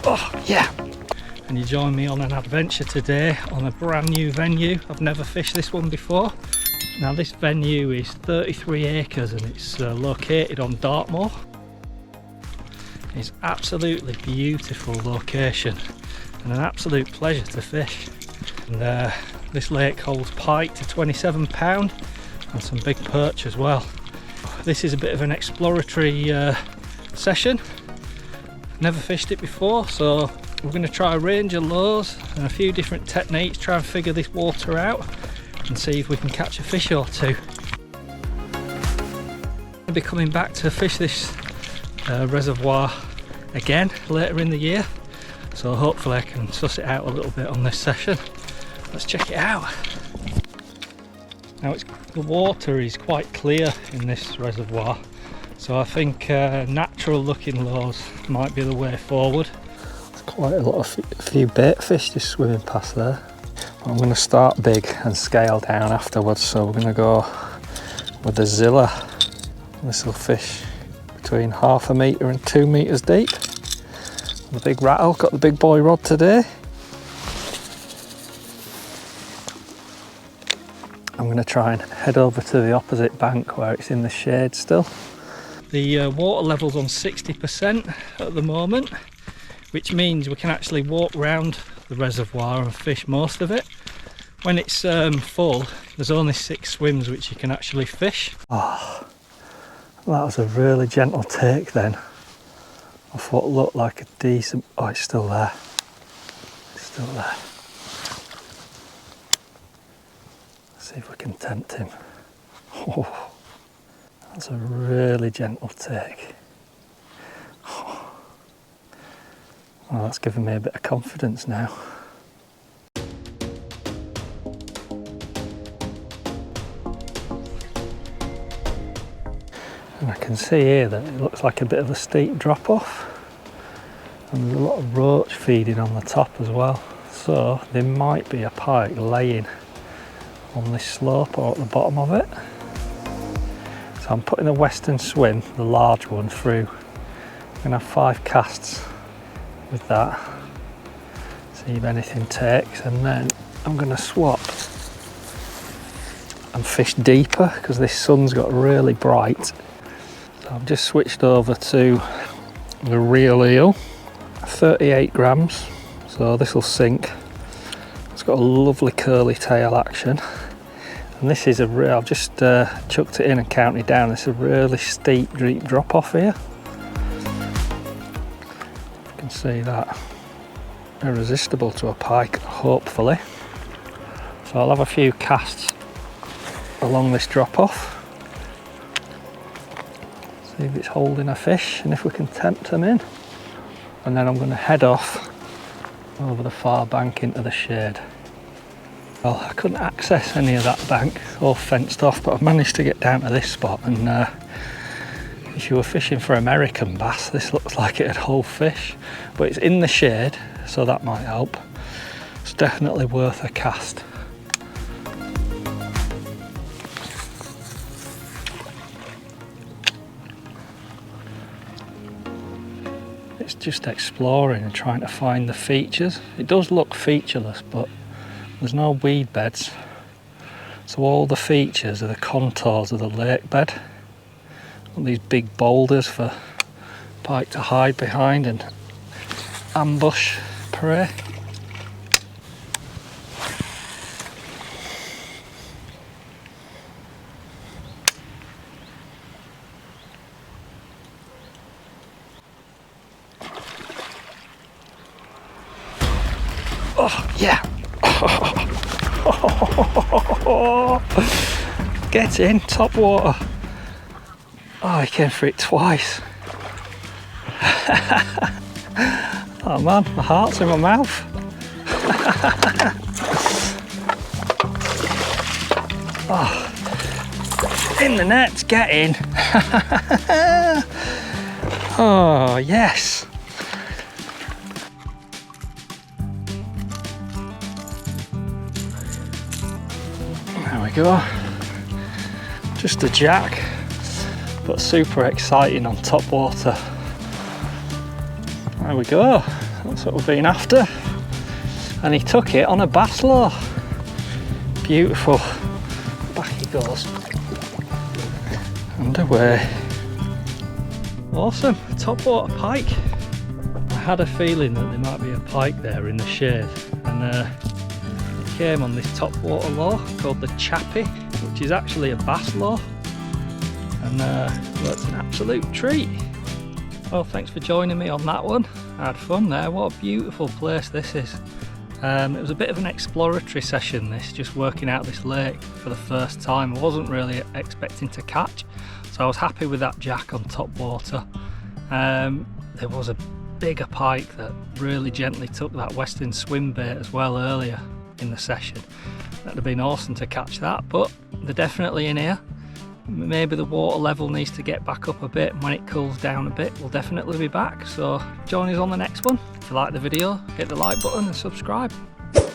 Oh yeah! And you join me on an adventure today on a brand new venue. I've never fished this one before. Now this venue is 33 acres and it's located on Dartmoor. It's absolutely beautiful location and an absolute pleasure to fish. And this lake holds pike to 27 pound and some big perch as well. This is a bit of an exploratory session. Never fished it before, so we're going to try a range of lures and a few different techniques, try and figure this water out and see if we can catch a fish or two. I'll be coming back to fish this reservoir again later in the year, so hopefully I can suss it out a little bit on this session. Let's check it out. Now the water is quite clear in this reservoir, so I think natural looking lures might be the way forward. There's quite a few bait fish just swimming past there. I'm going to start big and scale down afterwards, so we're going to go with the Zilla. This will fish between 1/2 metre and 2 metres deep. The big rattle, got the big boy rod today. I'm going to try and head over to the opposite bank where it's in the shade still. The water level's on 60% at the moment, which means we can actually walk round the reservoir and fish most of it. When it's full, there's only 6 swims which you can actually fish. Oh, that was a really gentle take then. I thought it looked like a decent... Oh, it's still there. It's still there. Let's see if we can tempt him. Oh, that's a really gentle take. Oh, well, that's given me a bit of confidence now. And I can see here that it looks like a bit of a steep drop off, and there's a lot of roach feeding on the top as well, so there might be a pike laying on this slope or at the bottom of it. So I'm putting the western swim, the large one, through. I'm going to have 5 casts with that, see if anything takes, and then I'm going to swap and fish deeper because this sun's got really bright. So I've just switched over to the real eel, 38 grams, so this will sink. It's got a lovely curly tail action, and this is I've just chucked it in and counted down. It's a really steep, deep drop off here. You can see that. Irresistible to a pike, hopefully. So I'll have a few casts along this drop off. See if it's holding a fish and if we can tempt them in. And then I'm going to head off over the far bank into the shade. Well, I couldn't access any of that bank, all fenced off, but I've managed to get down to this spot, and if you were fishing for American bass, this looks like it'd hold fish, but it's in the shade, so that might help. It's definitely worth a cast. It's just exploring and trying to find the features. It does look featureless, but there's no weed beds, so all the features are the contours of the lake bed. All these big boulders for pike to hide behind and ambush prey. Oh yeah! Get in, top water. Oh, he came for it twice. Oh man, my heart's in my mouth. Oh, in the net, get in. Oh yes. There we go. Just a jack, but super exciting on top water. There we go. That's what we've been after. And he took it on a bass lure. Beautiful. Back he goes. And away. Awesome, topwater pike. I had a feeling that there might be a pike there in the shade, and it came on this topwater lure called the Chappie, which is actually a bass lure, and well, it's an absolute treat. Well, thanks for joining me on that one. I had fun there. What a beautiful place this is. It was a bit of an exploratory session, this, just working out this lake for the first time. I wasn't really expecting to catch, so I was happy with that jack on top water. There was a bigger pike that really gently took that western swim bait as well earlier in the session. That'd have been awesome to catch that, but they're definitely in here. Maybe the water level needs to get back up a bit, and when it cools down a bit we'll definitely be back. So join us on the next one. If you like the video, hit the like button and subscribe.